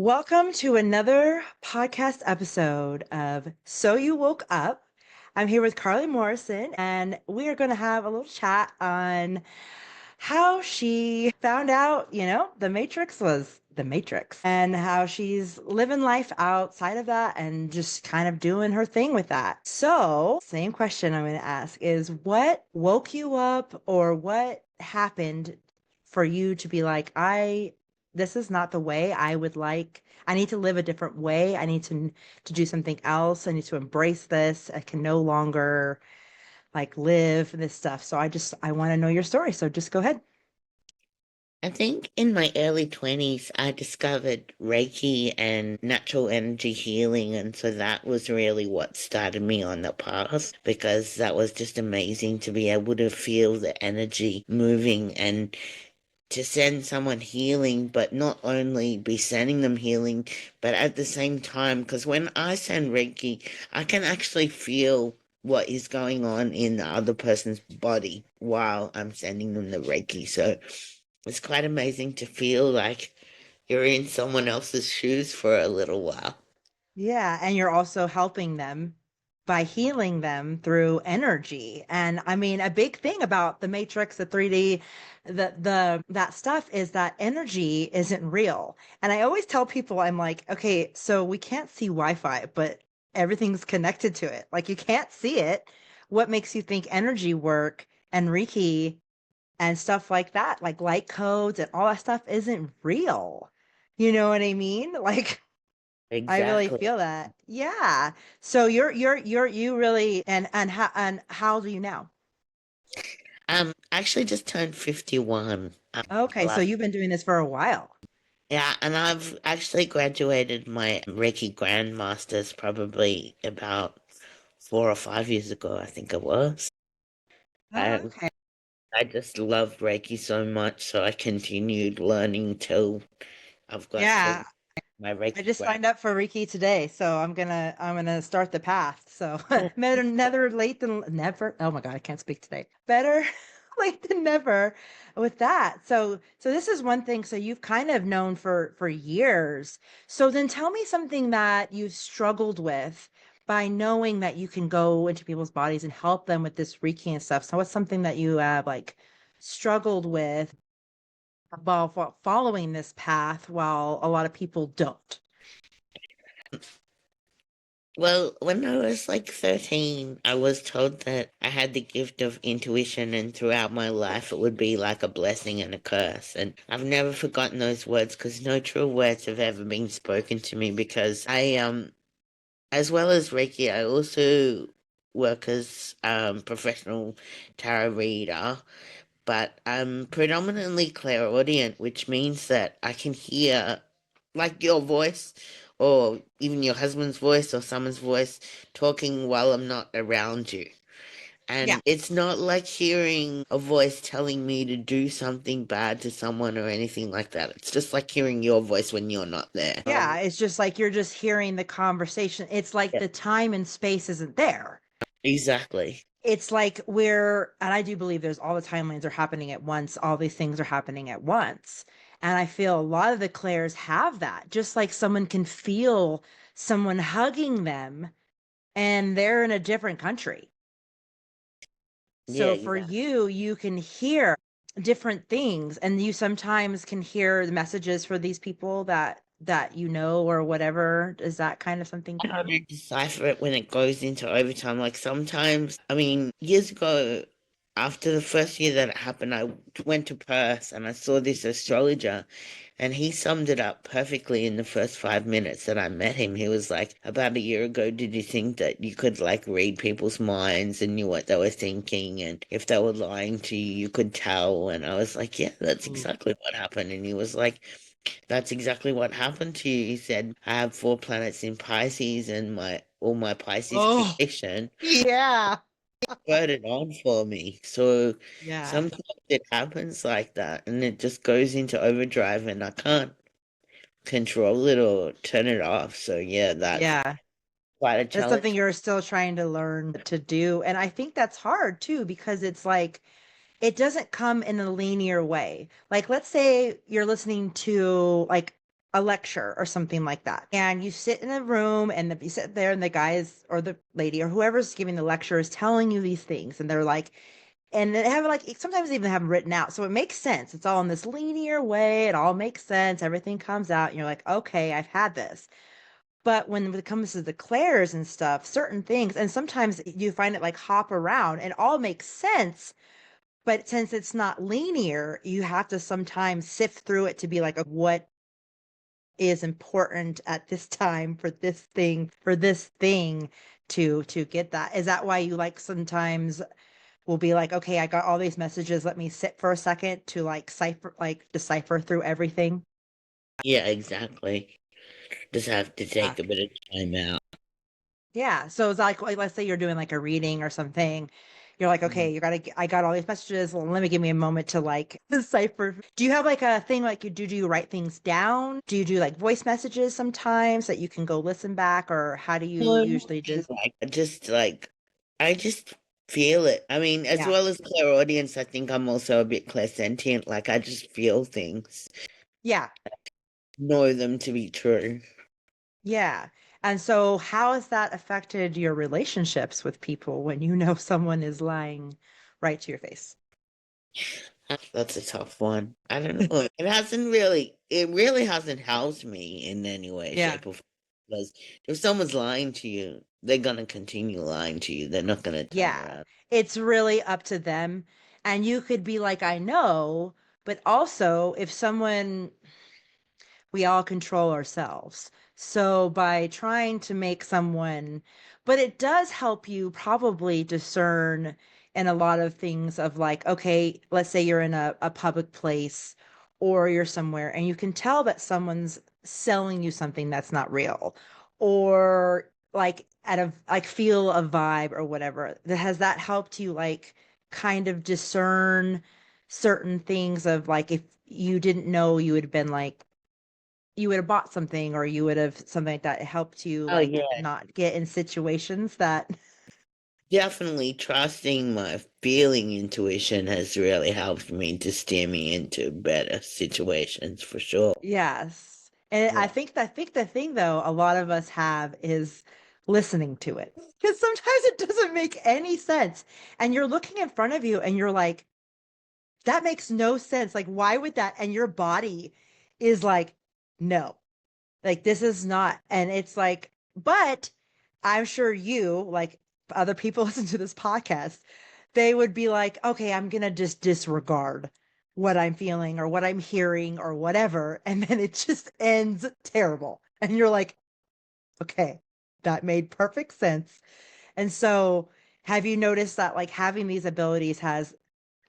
Welcome to another podcast episode of So You Woke Up. I'm here with Carly Morrison, and we are going to have a little chat on how she found out, the Matrix was the Matrix and how she's living life outside of that and just kind of doing her thing with that. So, same question I'm going to ask is what woke you up or what happened for you to be like, this is not the way I would like. I need to live a different way. I need to do something else. I need to embrace this. I can no longer like live this stuff. So I want to know your story. So just go ahead. I think in my early 20s, I discovered Reiki and natural energy healing. And so that was really what started me on the path because that was just amazing to be able to feel the energy moving and to send someone healing, but not only be sending them healing, but at the same time, because when I send Reiki, I can actually feel what is going on in the other person's body while I'm sending them the Reiki. So it's quite amazing to feel like you're in someone else's shoes for a little while. Yeah, and you're also helping them by healing them through energy. And I mean, a big thing about the Matrix, the 3D, the that stuff is that energy isn't real. And I always tell people, I'm like, okay, so we can't see Wi-Fi, but everything's connected to it. Like you can't see it. What makes you think energy work and Reiki and stuff like that, like light codes and all that stuff isn't real? You know what I mean? Like I really Exactly. feel that. Yeah. So you really and how old are you now? I actually just turned 51. Okay, so Last, you've been doing this for a while. yeah, and I've actually graduated my Reiki Grandmasters probably about 4 or 5 years ago, I think it was. Oh, And okay. I just love Reiki so much, so I continued learning till I've got to Yeah. my I Reiki just Grand. signed up for Reiki today, so I'm gonna start the path. So better late than never. Oh my God, I can't speak today. Better late than never with that. So this is one thing. So you've kind of known for years. So then tell me something that you've struggled with by knowing that you can go into people's bodies and help them with this Reiki and stuff. So what's something that you have like struggled with while following this path while a lot of people don't? Well, when I was like 13, I was told that I had the gift of intuition, and throughout my life, it would be like a blessing and a curse. And I've never forgotten those words because no true words have ever been spoken to me. Because as well as Reiki, I also work as professional tarot reader, but I'm predominantly clairaudient, which means that I can hear like your voice or even your husband's voice or someone's voice talking while I'm not around you. Yeah. And it's not like hearing a voice telling me to do something bad to someone or anything like that. It's just like hearing your voice when you're not there. Yeah, it's just like you're just hearing the conversation. It's like Yeah, the time and space isn't there. exactly. It's like and I do believe there's all the timelines are happening at once, all these things are happening at once. And I feel a lot of the clairs have that, just like someone can feel someone hugging them and they're in a different country. Yeah, So for exactly. you, you can hear different things and you sometimes can hear the messages for these people that you know or whatever. Is that kind of something I too? don't decipher it when it goes into overtime. Like sometimes, I mean, years ago, after the first year that it happened, I went to Perth and I saw this astrologer, and he summed it up perfectly in the first 5 minutes that I met him. He was like, about a year ago, did you think that you could like read people's minds and knew what they were thinking? And if they were lying to you, you could tell. And I was like, yeah, that's Ooh. exactly what happened. And he was like, that's exactly what happened to you. He said, I have 4 planets in Pisces and my all my Pisces Oh, creation yeah. voted on for me. So Yeah. sometimes it happens like that and it just goes into overdrive and I can't control it or turn it off. So yeah, that's Yeah. quite a That's something challenge. you're still trying to learn to do. And I think that's hard too, because it's like it doesn't come in a linear way. Like, let's say you're listening to like a lecture or something like that. And you sit in a room and you sit there and the guys or the lady or whoever's giving the lecture is telling you these things. And they're like, and they have like sometimes even have them written out. So it makes sense. It's all in this linear way. It all makes sense. Everything comes out and you're like, okay, I've had this. But when it comes to the clairs and stuff, certain things, and sometimes you find it like hop around and all makes sense. But since it's not linear, you have to sometimes sift through it to be like, what is important at this time for this thing to get that. Is that why you like sometimes will be like, okay, I got all these messages, let me sit for a second to like decipher through everything? Yeah, exactly. Just have to Yeah. take a bit of time out. Yeah. So it's like let's say you're doing like a reading or something. You're like, Mm. okay, I got all these messages. Well, let me give me a moment to like decipher. Do you have like a thing like do you write things down? Do you do like voice messages sometimes that you can go listen back, or how do you usually just I just feel it. I mean, as yeah. well as clairaudience, I think I'm also a bit clairsentient. Like I just feel things, Yeah. know them to be true. Yeah. And so how has that affected your relationships with people when you know someone is lying right to your face? That's a tough one. I don't know. It really hasn't helped me in any way, Yeah. shape, or form. Because if someone's lying to you, they're gonna continue lying to you. They're not gonna turn Yeah. around. It's really up to them. And you could be like, I know, but also if someone we all control ourselves. So by trying to make someone, but it does help you probably discern in a lot of things of like, okay, let's say you're in a public place or you're somewhere and you can tell that someone's selling you something that's not real or like at a like feel a vibe or whatever. Has that helped you like kind of discern certain things of like if you didn't know you would have been like you would have bought something or you would have something like that helped you Oh like yeah, not get in situations that definitely trusting my feeling intuition has really helped me to steer me into better situations for sure. yes. And Yeah. I think the thing though a lot of us have is listening to it because sometimes it doesn't make any sense and you're looking in front of you and you're like that makes no sense, like why would that, and your body is like no. Like this is not, and it's like, but I'm sure you, like other people listen to this podcast, they would be like, okay, I'm gonna just disregard what I'm feeling or what I'm hearing or whatever. And then it just ends terrible. And you're like, okay, that made perfect sense. And so have you noticed that like having these abilities has,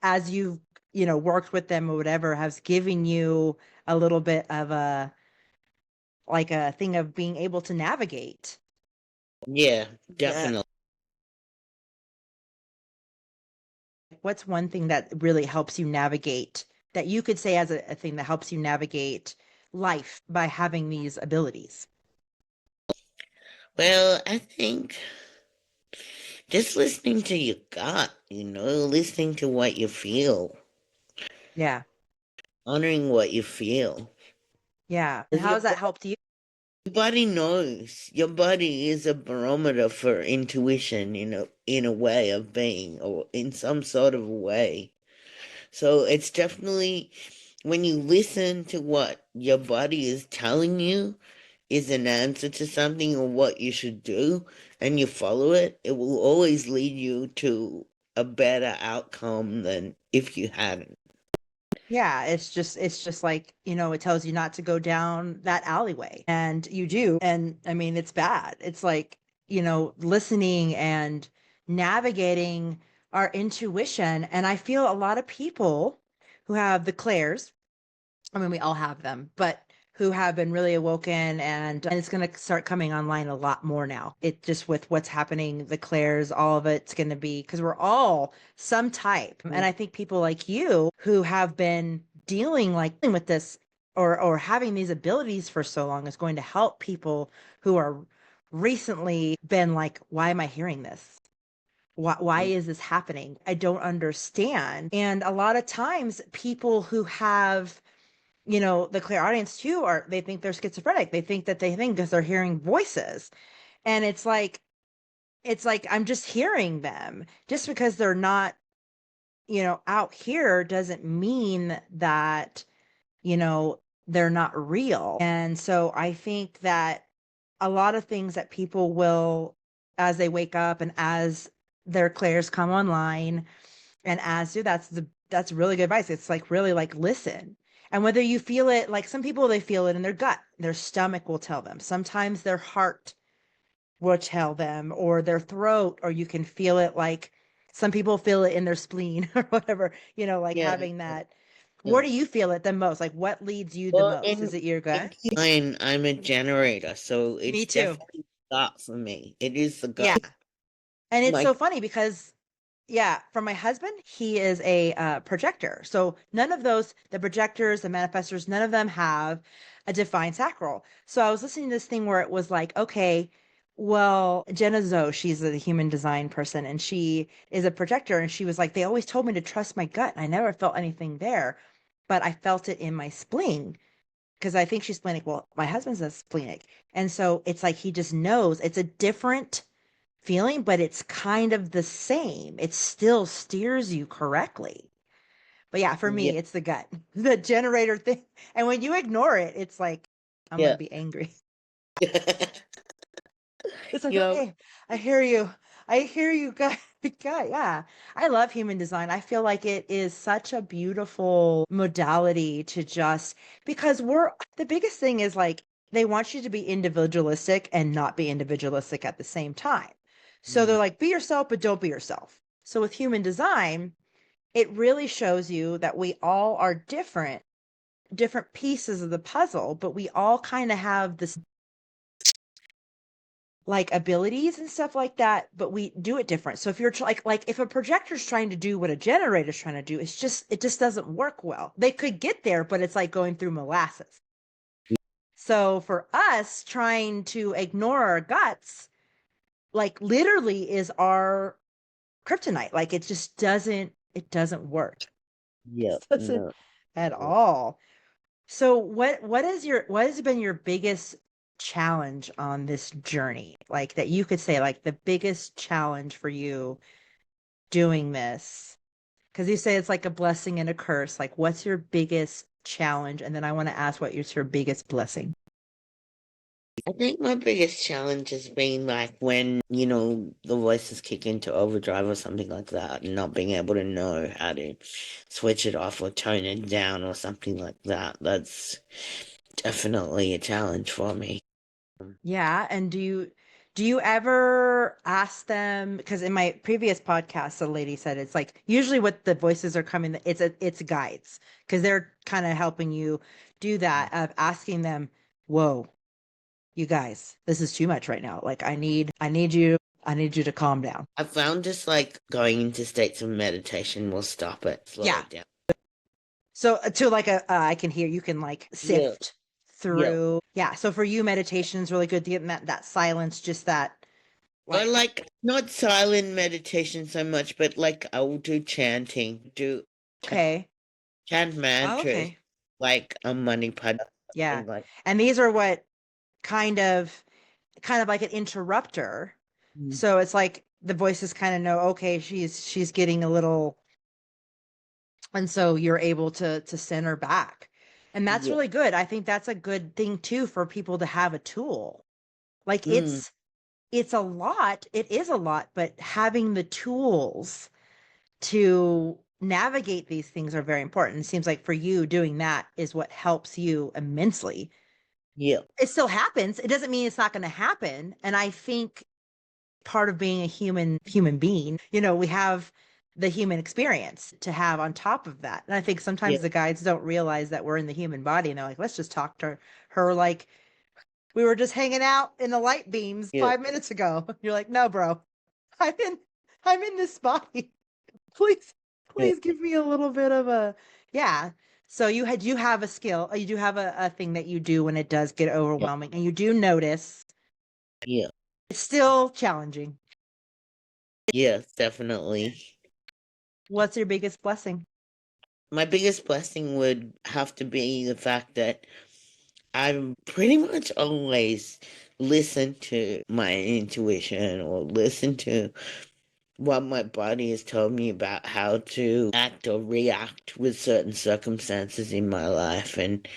as you've, worked with them or whatever, has given you a little bit of a like a thing of being able to navigate. Yeah, Yeah. definitely. What's one thing that really helps you navigate that you could say as a thing that helps you navigate life by having these abilities? Well, I think just listening to your gut, listening to what you feel, Yeah. honoring what you feel. Yeah. And 'Cause how has that helped you? your body knows. Your body is a barometer for intuition in a way of being or in some sort of way. So it's definitely when you listen to what your body is telling you is an answer to something or what you should do and you follow it, it will always lead you to a better outcome than if you hadn't. Yeah, it's just like, it tells you not to go down that alleyway and you do. And I mean, it's bad. It's like, listening and navigating our intuition. And I feel a lot of people who have the clairs, I mean, we all have them, but who have been really awoken and it's going to start coming online a lot more now. It just with what's happening, the clairs, all of it's going to be because we're all some type. And I think people like you who have been dealing like with this or having these abilities for so long is going to help people who are recently been like, why am I hearing this? Why is this happening? I don't understand. And a lot of times people who have the clairaudience too are they think they're schizophrenic. They think that they think because they're hearing voices. And it's like I'm just hearing them. Just because they're not, out here doesn't mean that, you know, they're not real. And so I think that a lot of things that people will, as they wake up and as their clairs come online, and as do that's really good advice. It's like really like listen. And whether you feel it, like some people they feel it in their gut, their stomach will tell them. Sometimes their heart will tell them, or their throat, or you can feel it like some people feel it in their spleen or whatever, like Yeah, having that. Where yeah. do you feel it the most? Like what leads you the Well, most? Is it your in gut? mine, I'm a generator, so Me it's too. definitely gut for me. It is the Yeah. gut. And it's My so funny because, yeah, for my husband, he is a projector. So none of those, the projectors, the manifestors, none of them have a defined sacral. So I was listening to this thing where it was like, okay, well, Jenna Zoe, she's a human design person and she is a projector. And she was like, they always told me to trust my gut. I never felt anything there, but I felt it in my spleen because I think she's splenic. Well, my husband's a splenic. And so it's like he just knows it's a different feeling, but it's kind of the same. It still steers you correctly. But yeah, for yeah, me, it's the gut, the generator thing. And when you ignore it, it's like, I'm going to yeah. be angry. It's like, You okay, I hear you. I hear you, guy. Guy, yeah. I love human design. I feel like it is such a beautiful modality to just because the biggest thing is like they want you to be individualistic and not be individualistic at the same time. So they're mm, like, be yourself, but don't be yourself. So with human design, it really shows you that we all are different pieces of the puzzle, but we all kind of have this like abilities and stuff like that, but we do it different. So if you're like if a projector's trying to do what a generator's trying to do, it just doesn't work well. They could get there, but it's like going through molasses. So for us trying to ignore our guts, like literally is our kryptonite. Like it doesn't work. yeah, It doesn't no. at Yeah. all. So what has been your biggest challenge on this journey? Like that you could say like the biggest challenge for you doing this? Because you say it's like a blessing and a curse. Like what's your biggest challenge? And then I want to ask what is your biggest blessing? I think my biggest challenge has been like when, the voices kick into overdrive or something like that, and not being able to know how to switch it off or tone it down or something like that. That's definitely a challenge for me. Yeah, and do you ever ask them, because in my previous podcast the lady said it's like usually what the voices are coming, it's guides because they're kind of helping you do that of asking them, whoa, you guys, this is too much right now. Like I need you to calm down. I found just like going into states of meditation will stop it, slow Yeah. it down. So to like I can hear you can like Yeah, sift yeah. through. Yeah. So for you, meditation is really good to get in that silence, just that Or like like not silent meditation so much, but like I will do chanting, do okay. chant Oh, mantras, okay. like a money pad, Yeah. something like. And these are what kind of like an interrupter. Mm. So it's like the voices kind of know, okay, she's getting a little, and so you're able to send her back. And that's Yeah. really good. I think that's a good thing too for people to have a tool. Like Mm, it's a lot, it is a lot, but having the tools to navigate these things are very important. It seems like for you doing that is what helps you immensely. yeah. It still happens. It doesn't mean it's not going to happen. And I think part of being a human being, we have the human experience to have on top of that. And I think Yeah. sometimes the guides don't realize that we're in the human body and they're like, let's just talk to her like we were just hanging out in the light beams Yeah. 5 minutes ago. You're like, no, bro, I'm in I'm in this body. Please, Yeah. please give me a little bit of a yeah. So you have a skill, you do have a thing that you do when it does get Yeah. overwhelming and you do notice Yeah. it's still challenging. Yes, definitely. What's your biggest blessing? my biggest blessing would have to be the fact that I've pretty much always listened to my intuition or listened to what my body has told me about how to act or react with certain circumstances in my life. And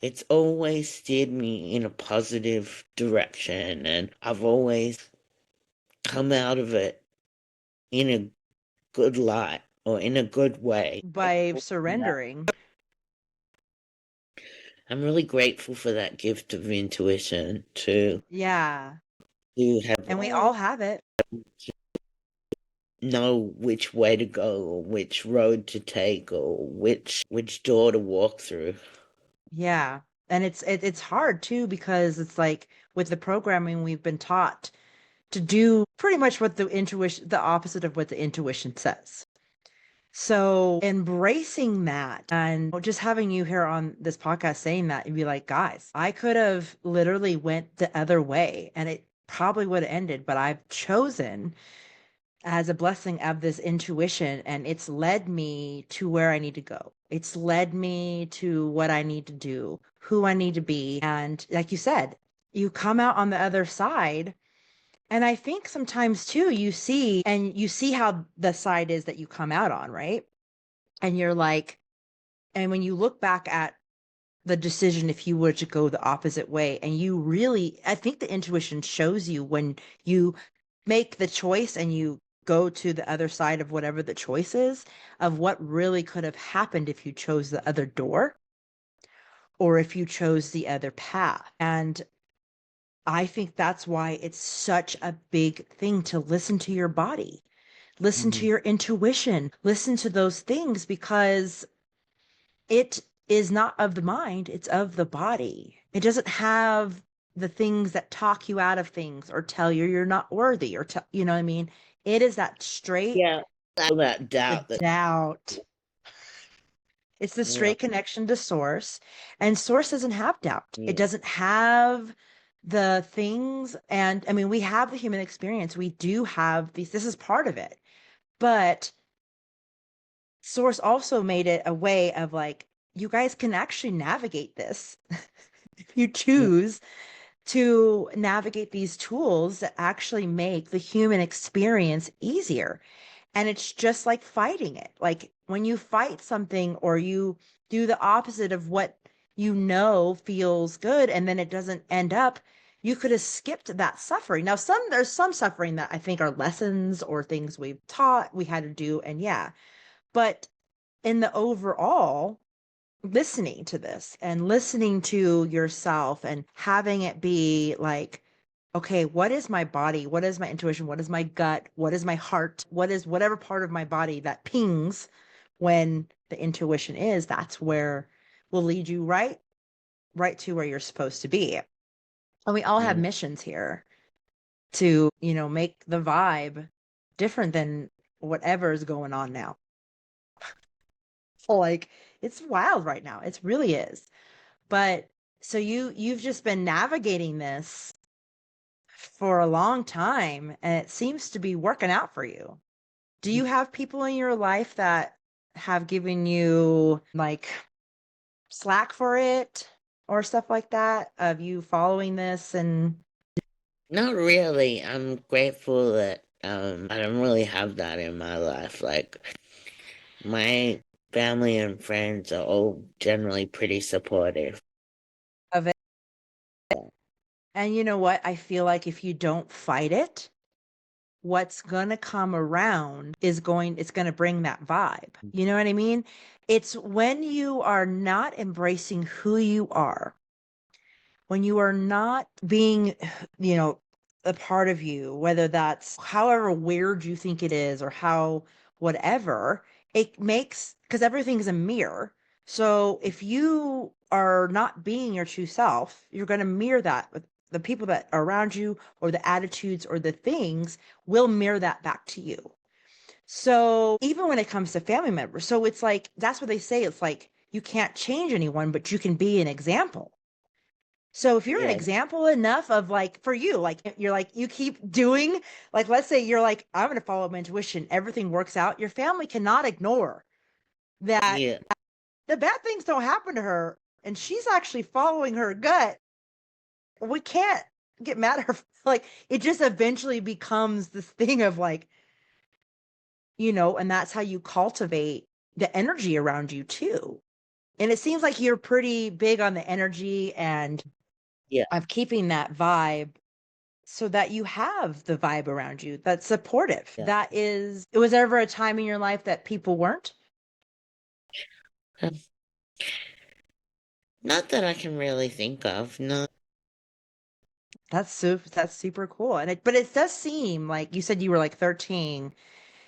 it's always steered me in a positive direction. And I've always come out of it in a good light or in a good way. by surrendering. I'm really grateful for that gift of intuition Yeah. to have And we all have it. know which way to go or which road to take or which door to walk through. Yeah. And it's hard too because it's like with the programming we've been taught to do pretty much what the opposite of what the intuition says. So embracing that and just having you here on this podcast saying that, you'd be like, guys, I could have literally went the other way and it probably would have ended, but I've chosen as a blessing of this intuition and it's led me to where I need to go. It's led me to what I need to do, who I need to be. And like you said, you come out on the other side. And I think sometimes too, you see how the side is that you come out on, right? And you're like, and when you look back at the decision, if you were to go the opposite way, and you really, I think the intuition shows you when you make the choice and you go to the other side of whatever the choice is, of what really could have happened if you chose the other door or if you chose the other path. And I think that's why it's such a big thing to listen to your body, listen to Mhm. your intuition, listen to those things because it is not of the mind, it's of the body. It doesn't have the things that talk you out of things or tell you you're not worthy or tell, you know what I mean? It is that straight, Yeah, all that the doubt that doubt. It's the yeah, straight connection to source. And source doesn't have doubt. It yeah, doesn't have the things. And I mean, we have the human experience. We do have these, this is part of it. But source also made it a way of like, you guys can actually navigate this if you mm, choose to navigate these tools that actually make the human experience easier. And it's just like fighting it. Like when you fight something or you do the opposite of what you know feels good and then it doesn't end up, you could have skipped that suffering. Now, there's some suffering that I think are lessons or things we've taught we had to do. And yeah, but in the overall, listening to this and listening to yourself and having it be like, okay, what is my body? What is my intuition? What is my gut? What is my heart? What is whatever part of my body that pings when the intuition is, that's where will lead you right to where you're supposed to be. And we all have mm. missions here to, make the vibe different than whatever is going on now. Like it's wild right now. It really is. But so you've just been navigating this for a long time and it seems to be working out for you. Do you have people in your life that have given you like slack for it or stuff like that of you following this and Not really. I'm grateful that I don't really have that in my life. Like my family and friends are all generally pretty supportive. of it? And you know what? I feel like if you don't fight it, what's going to come around it's going to bring that vibe. You know what I mean? It's when you are not embracing who you are, when you are not being, you know, a part of you, whether that's however weird you think it is or how whatever, it makes, because everything's a mirror. So if you are not being your true self, you're going to mirror that with the people that are around you or the attitudes or the things will mirror that back to you. So even when it comes to family members, so it's like, that's what they say. It's like, you can't change anyone, but you can be an example. So if you're an Yeah, example enough of like for you, like you're like you keep doing, like let's say you're like, I'm gonna follow my intuition, everything works out, your family cannot ignore. that Yeah. the bad things don't happen to her and she's actually following her gut. We can't get mad at her. Like, it just eventually becomes this thing of like, and that's how you cultivate the energy around you too. And it seems like you're pretty big on the energy and Yeah. of keeping that vibe so that you have the vibe around you that's supportive. Yeah. Was there ever a time in your life that people weren't? Um, Not that I can really think of. No. That's super cool. But it does seem like you said you were like 13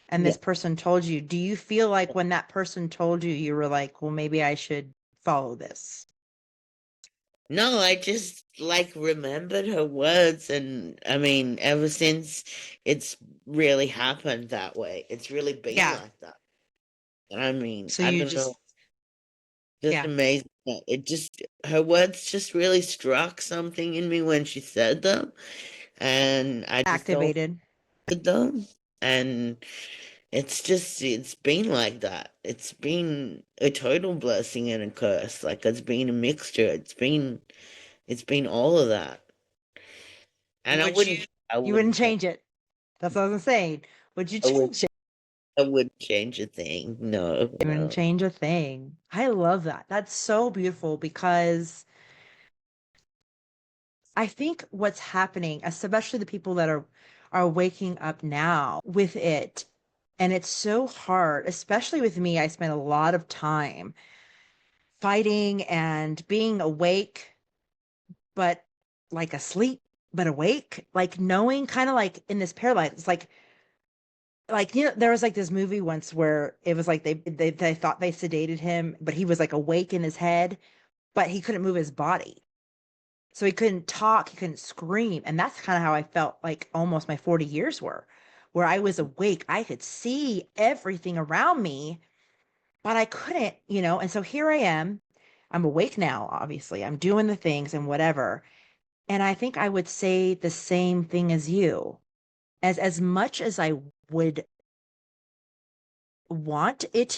and Yeah. this person told you. Do you feel like when that person told you, you were like, well, maybe I should follow this? No, I just like remembered her words, and I mean, ever since it's really happened that way. It's really been Yeah. like that. And I mean, So I you don't just, know, just yeah, amazing that it just her words just really struck something in me when she said them, and I just always activated. did them, and it's been like that. It's been a total blessing and a curse. Like it's been a mixture. It's been all of that. And Would you, I you wouldn't wouldn't change change it. That's what I was saying. Would you I would change it? I wouldn't change a thing. No, You wouldn't no. change a thing. I love that. That's so beautiful because I think what's happening, especially the people that are waking up now with it, and it's so hard, especially with me. I spent a lot of time fighting and being awake, but like asleep, but awake, like knowing kind of like in this paralysis. It's like there was like this movie once where it was like they thought they sedated him, but he was like awake in his head, but he couldn't move his body. So he couldn't talk, he couldn't scream. And that's kind of how I felt like almost my 40 years were, where I was awake. I could see everything around me, but I couldn't, And so here I am. I'm awake now, obviously. I'm doing the things and whatever. And I think I would say the same thing as you. As much as I would want it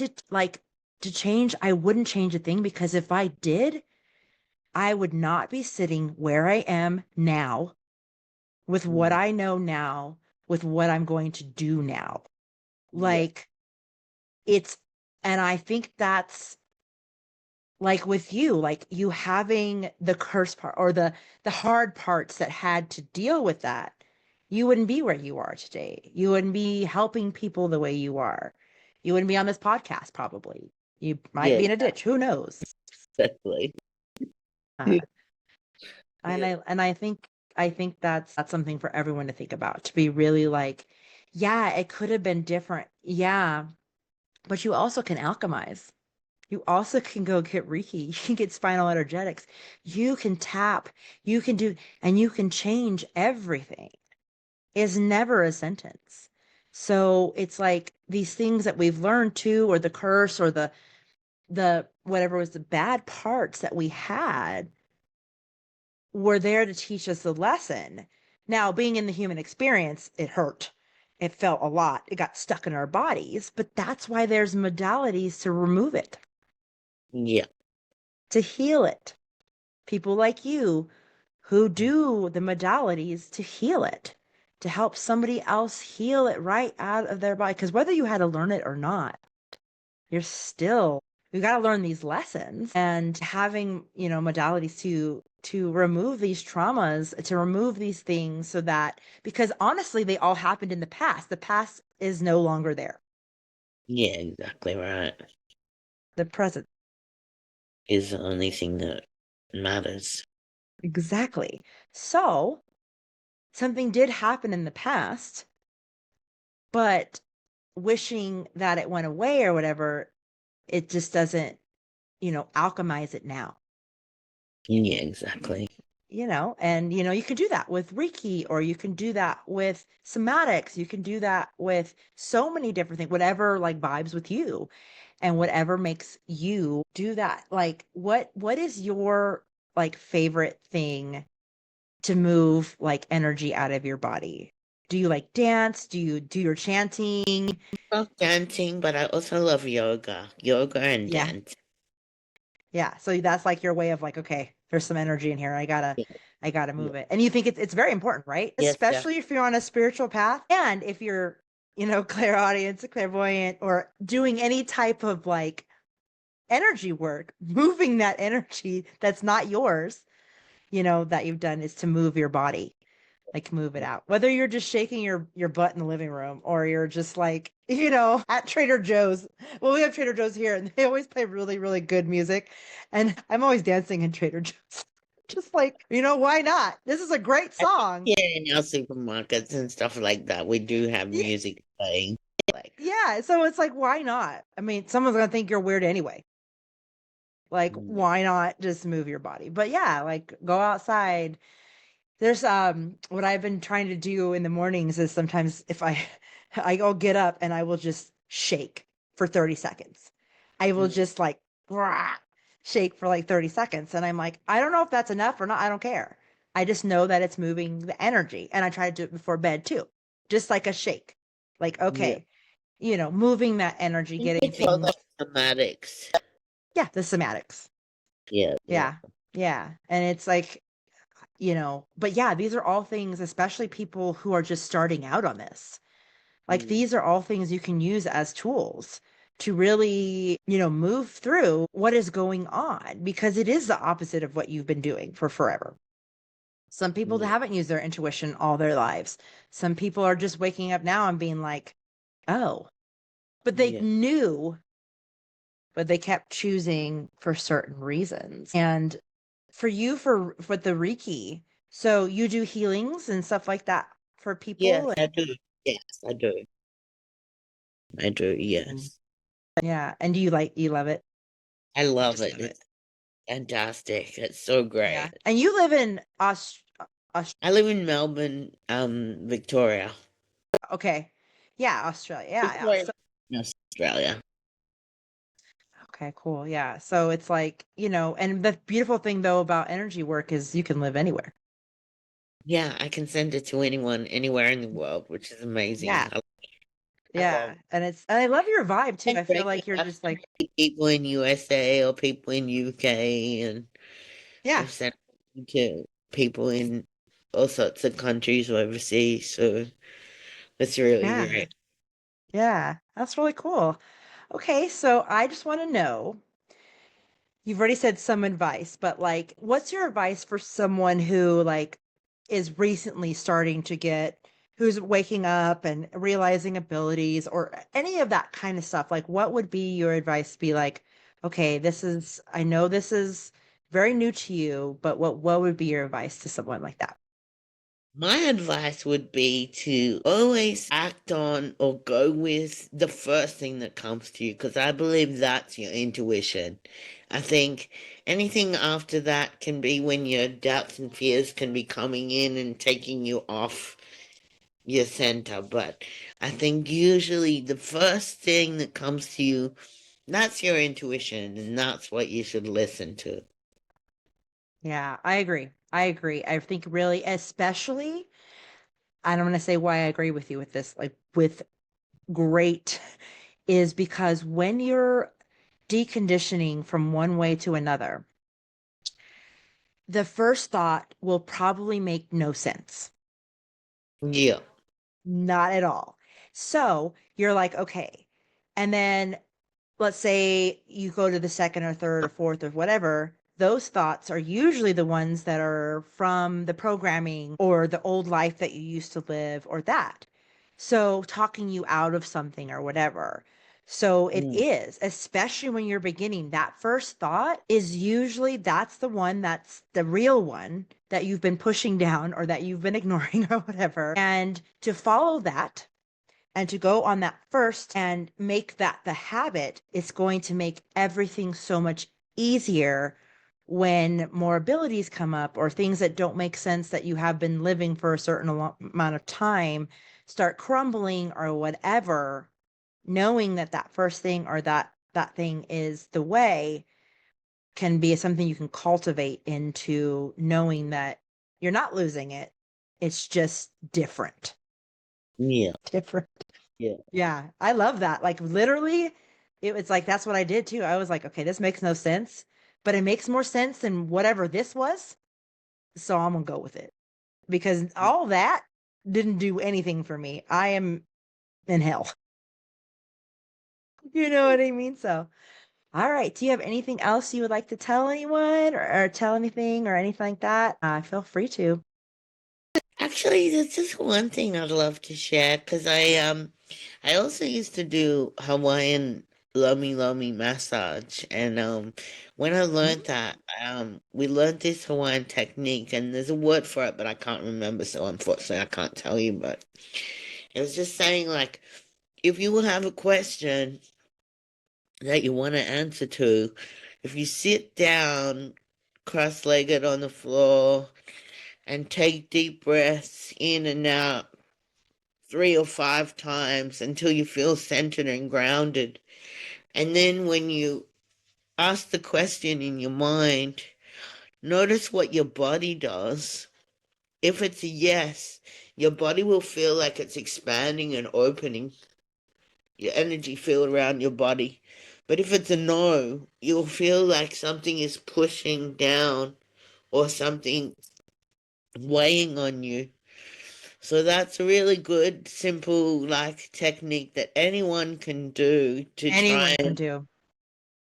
to change, I wouldn't change a thing because if I did, I would not be sitting where I am now with what Mm, I know now, with what I'm going to do now. yeah, Like it's, and I think that's like with you, like you having the curse part or the hard parts that had to deal with that, you wouldn't be where you are today. You wouldn't be helping people the way you are. You wouldn't be on this podcast probably. You might yeah, be in a ditch. Who knows? exactly. Uh, and Yeah, I think that's something for everyone to think about, to be really like, yeah, it could have been different. Yeah, but you also can alchemize. You also can go get Reiki. You can get spinal energetics. You can tap. You can do, and you can change everything. Is never a sentence. So it's like these things that we've learned too, or the curse, or the whatever was the bad parts that we had were there to teach us the lesson. Now, being in the human experience, it hurt. It felt a lot. It got stuck in our bodies, but that's why there's modalities to remove it, yeah, to heal it. People like you who do the modalities to heal it, to help somebody else heal it right out of their body. Because whether you had to learn it or not, you're still, you got to learn these lessons and having, modalities to remove these traumas, to remove these things so that, because honestly, they all happened in the past. The past is no longer there. yeah, exactly right. The present. Is the only thing that matters. Exactly. So something did happen in the past, but wishing that it went away or whatever, it just doesn't, alchemize it now. Yeah, exactly. And you can do that with Reiki, or you can do that with somatics. You can do that with so many different things, whatever like vibes with you and whatever makes you do that. Like what is your like favorite thing to move like energy out of your body? Do you like dance? Do you do your chanting? love dancing, but I also love yoga and Yeah. dance. Yeah. So that's like your way of like, okay, there's some energy in here. Yeah, I gotta yeah. move it. And you think it's very important, right? Yes, yeah. Especially if you're on a spiritual path and if you're, clairaudience, clairvoyant, or doing any type of like energy work, moving that energy that's not yours, that you've done is to move your body, like move it out. Whether you're just shaking your butt in the living room or you're just like, at Trader Joe's. Well, we have Trader Joe's here and they always play really, really good music. And I'm always dancing in Trader Joe's. Just like, why not? This is a great I think song. here in our supermarkets and stuff like that, we do have Yeah, music playing. Like, yeah. So it's like, why not? I mean, someone's gonna think you're weird anyway. Like, mm, why not just move your body? But yeah, like go outside. There's what I've been trying to do in the mornings is sometimes if I I'll get up and I will just shake for 30 seconds. I will mm, just like rah, shake for like 30 seconds and I'm like, I don't know if that's enough or not. I don't care. I just know that it's moving the energy and I try to do it before bed too. Just like a shake. Like yeah. okay, moving that energy, I think they getting call things. that somatics. Yeah, the somatics. Yeah, yeah. Yeah. Yeah. And it's like but yeah, these are all things, especially people who are just starting out on this. Like Mm, these are all things you can use as tools to really, move through what is going on because it is the opposite of what you've been doing for forever. Some people that yeah, haven't used their intuition all their lives. Some people are just waking up now and being like, "Oh," but they yeah. knew, but they kept choosing for certain reasons. And for you for the Reiki, so you do healings and stuff like that for Yes, people. I do. Yes, I do. I do, And yes. yeah, and you love it? I love Just it. love it. It's fantastic. It's so Yeah. great. And you live in I live in Melbourne, Victoria. okay. Yeah, Australia. Yeah, yeah. Victoria, So Australia. okay, cool. Yeah. So it's like, and the beautiful thing though about energy work is you can live anywhere. Yeah, I can send it to anyone, anywhere in the world, which is amazing. Yeah. I love Yeah. And I love your vibe too. and I feel breaking like you're up just like, people in USA or people in UK, and yeah. we've sent it to people in all sorts of countries overseas. So it's really Yeah. great. Yeah. That's really cool. Okay, so I just want to know, you've already said some advice, but like, what's your advice for someone who like is recently starting to who's waking up and realizing abilities or any of that kind of stuff? Like, what would be your advice to be like, okay, I know this is very new to you, but what would be your advice to someone like that? My advice would be to always act on or go with the first thing that comes to you, because I believe that's your intuition. I think anything after that can be when your doubts and fears can be coming in and taking you off your center. But I think usually the first thing that comes to you, that's your intuition, and that's what you should listen to. Yeah, I agree. I agree. I think really, especially, I don't want to say why I agree with you with this, like with great is because when you're deconditioning from one way to another, the first thought will probably make no sense. Yeah. Not at all. So you're like, okay. And then let's say you go to the second or third or fourth or whatever, those thoughts are usually the ones that are from the programming or the old life that you used to live or that. So talking you out of something or whatever. So it Mm, is, especially when you're beginning, that first thought is usually that's the one that's the real one that you've been pushing down or that you've been ignoring or whatever. And to follow that and to go on that first and make that the habit, it's going to make everything so much easier when more abilities come up or things that don't make sense that you have been living for a certain amount of time start crumbling or whatever, knowing that that first thing or that thing is the way can be something you can cultivate into knowing that you're not losing it. It's just different. yeah. Different. Yeah. Yeah, I love that. Like literally, it was like that's what I did too. I was like, okay, this makes no sense, but it makes more sense than whatever this was. So I'm gonna go with it because all that didn't do anything for me. I am in hell. You know what I mean? So, all right. Do you have anything else you would like to tell anyone or tell anything or anything like that? Feel free to. Actually, there's just one thing I'd love to share because I also used to do Hawaiian lomi lomi massage, and when I learned that, we learned this Hawaiian technique, and there's a word for it, but I can't remember, so unfortunately I can't tell you. But it was just saying like, if you have a question that you want to answer to, if you sit down cross-legged on the floor and take deep breaths in and out 3 or 5 times until you feel centered and grounded. And then when you ask the question in your mind, notice what your body does. If it's a yes, your body will feel like it's expanding and opening, your energy field around your body. But if it's a no, you'll feel like something is pushing down or something weighing on you. So that's a really good, simple, like technique that anyone can do to Anyone can do.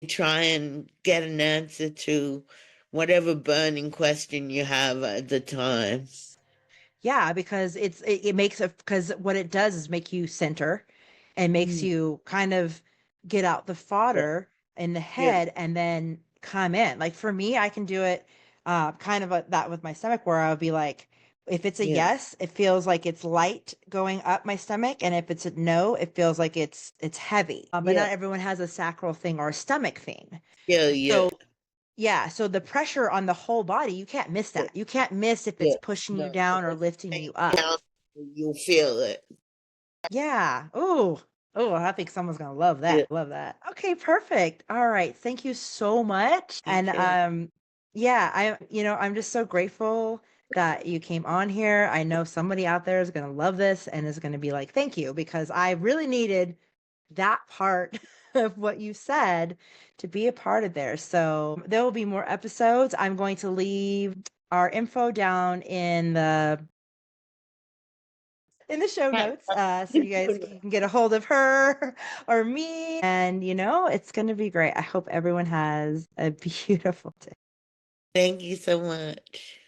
try and get an answer to whatever burning question you have at the time. Yeah, because it makes a because what it does is make you center and makes Mm, you kind of get out the yeah, fodder in the yeah, head and then come in. Like for me, I can do it kind of that with my stomach where I'll be like, if it's a yeah, yes, it feels like it's light going up my stomach, and if it's a no, it feels like it's heavy. But yeah, not everyone has a sacral thing or a stomach thing. yeah, yeah, So yeah, so the pressure on the whole body, you can't miss yeah, that. You can't miss if it's yeah. pushing you No, if down or it's lifting weighing you you up. down, you'll feel it. Yeah. Oh, oh, I think someone's gonna love Yeah. that. Love that. Okay, perfect. All right. Thank you so much. And Okay. yeah, I'm just so grateful that you came on here. I know somebody out there is gonna love this and is gonna be like, thank you, because I really needed that part of what you said to be a part of there. So there will be more episodes. I'm going to leave our info down in the show Right. notes so you guys can get a hold of her or me, and it's going to be great. I hope everyone has a beautiful day. Thank you so much.